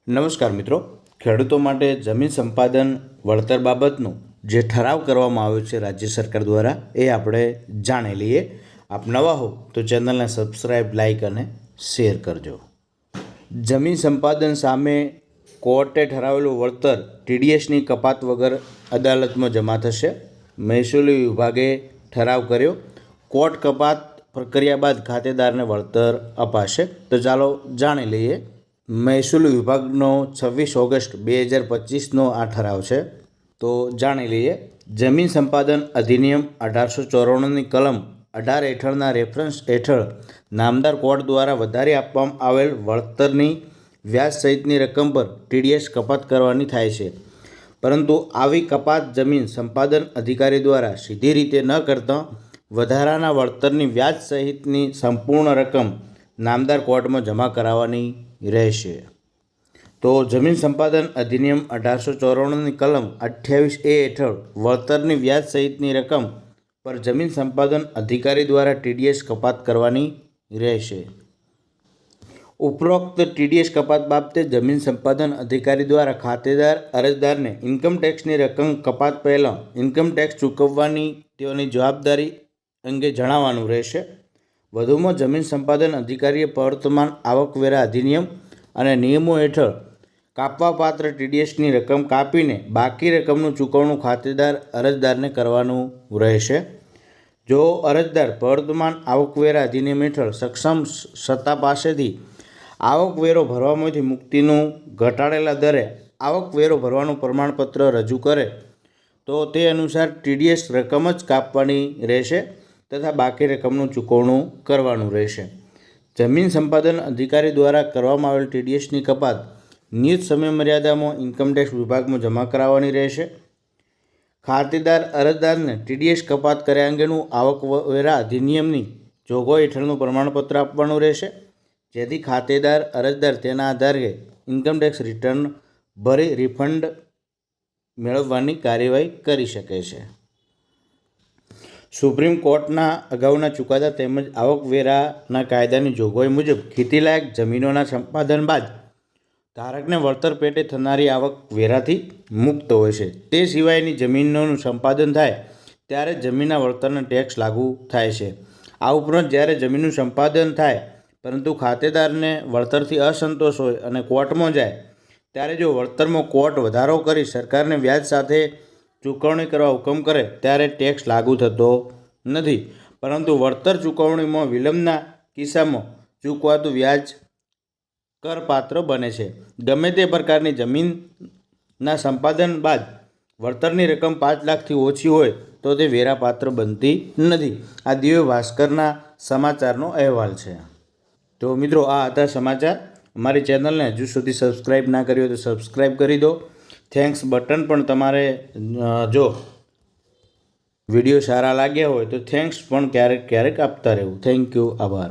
નમસ્કાર મિત્રો, ખેડૂતો માટે જમીન સંપાદન વળતર બાબતનું જે ઠરાવ કરવામાં આવ્યો છે રાજ્ય સરકાર દ્વારા એ આપણે જાણી લઈએ. આપ નવા હો તો ચેનલને સબસ્ક્રાઈબ, લાઈક અને શેર કરજો. જમીન સંપાદન સામે કોર્ટે ઠરાવેલું વળતર ટીડીએસની કપાત વગર અદાલતમાં જમા થશે. મહેસૂલી વિભાગે ઠરાવ કર્યો. કોર્ટ કપાત પ્રક્રિયા બાદ ખાતેદારને વળતર અપાશે. તો ચાલો જાણી લઈએ. મહેસૂલ વિભાગનો 26 ઓગસ્ટ 2025નો આ ઠરાવ છે. તો જાણી લઈએ. જમીન સંપાદન અધિનિયમ 1894ની કલમ 18 હેઠળના રેફરન્સ હેઠળ નામદાર કોર્ટ દ્વારા વધારી આપવામાં આવેલ વળતરની વ્યાજ સહિતની રકમ પર ટીડીએસ કપાત કરવાની થાય છે. પરંતુ આવી કપાત જમીન સંપાદન અધિકારી દ્વારા સીધી રીતે ન કરતાં વધારાના વળતરની વ્યાજ સહિતની સંપૂર્ણ રકમ નામદાર કોર્ટમાં જમા કરાવવાની રહેશે. તો જમીન સંપાદન અધિનિયમ 1894ની કલમ 28A હેઠળ વળતરની વ્યાજ સહિતની રકમ પર જમીન સંપાદન અધિકારી દ્વારા ટીડીએસ કપાત કરવાની રહેશે. ઉપરોક્ત ટીડીએસ કપાત બાબતે જમીન સંપાદન અધિકારી દ્વારા ખાતેદાર અરજદારને ઇન્કમટેક્સની રકમ કપાત પહેલાં ઇન્કમટેક્સ ચૂકવવાની તેઓની જવાબદારી અંગે જણાવવાનું રહેશે. વધુમાં જમીન સંપાદન અધિકારીએ પ્રવર્તમાન આવકવેરા અધિનિયમ અને નિયમો હેઠળ કાપવાપાત્ર ટીડીએસની રકમ કાપીને બાકી રકમનું ચૂકવણું ખાતેદાર અરજદારને કરવાનું રહેશે. જો અરજદાર પ્રવર્તમાન આવકવેરા અધિનિયમ હેઠળ સક્ષમ સત્તા પાસેથી આવકવેરો ભરવામાંથી મુક્તિનું ઘટાડેલા દરે આવકવેરો ભરવાનું પ્રમાણપત્ર રજૂ કરે તો તે અનુસાર ટીડીએસ રકમ જ કાપવાની રહેશે તથા બાકી રકમનું ચૂકવણું કરવાનું રહેશે. જમીન સંપાદન અધિકારી દ્વારા કરવામાં આવેલ ટીડીએસની કપાત નિયત સમયમર્યાદામાં ઇન્કમટેક્સ વિભાગમાં જમા કરાવવાની રહેશે. ખાતેદાર અરજદારને ટીડીએસ કપાત કર્યા અંગેનું આવકવેરા અધિનિયમની જોગવાઈ હેઠળનું પ્રમાણપત્ર આપવાનું રહેશે, જેથી ખાતેદાર અરજદાર તેના આધારે ઇન્કમટેક્સ રિટર્ન ભરી રિફંડ મેળવવાની કાર્યવાહી કરી શકે છે. સુપ્રીમ કોર્ટના અગાઉના ચુકાદા તેમજ આવકવેરાના કાયદાની જોગવાઈ મુજબ ખેતીલાયક જમીનોના સંપાદન બાદ ધારકને વળતર પેટે થનારી આવકવેરાથી મુક્ત હોય છે. તે સિવાયની જમીનોનું સંપાદન થાય ત્યારે જમીનના વળતરનો ટેક્સ લાગુ થાય છે. આ ઉપરાંત જ્યારે જમીનનું સંપાદન થાય પરંતુ ખાતેદારને વળતરથી અસંતોષ હોય અને કોર્ટમાં જાય ત્યારે જો વળતરમાં કોર્ટ વધારો કરી સરકારને વ્યાજ સાથે ચૂકવણી કરવા હુકમ કરે ત્યારે ટેક્સ લાગુ થતો નથી, પરંતુ વળતર ચૂકવણીમાં વિલંબના કિસ્સામાં ચૂકવાતું વ્યાજ કરપાત્ર બને છે. ગમે તે પ્રકારની જમીનના સંપાદન બાદ વળતરની રકમ 5 લાખથી ઓછી હોય તો તે વેરાપાત્ર બનતી નથી. આ દિવ્ય ભાસ્કરના સમાચારનો અહેવાલ છે. તો મિત્રો, આ હતા સમાચાર. અમારી ચેનલને હજુ સુધી સબસ્ક્રાઈબ ના કરી હોય તો સબસ્ક્રાઈબ કરી દો. થેન્ક્સ બટન પણ તમારે જો વિડીયો સારા લાગ્યા હોય તો થેન્ક્સ પણ ક્યારેક આપતા રહેવું. Thank you. આભાર.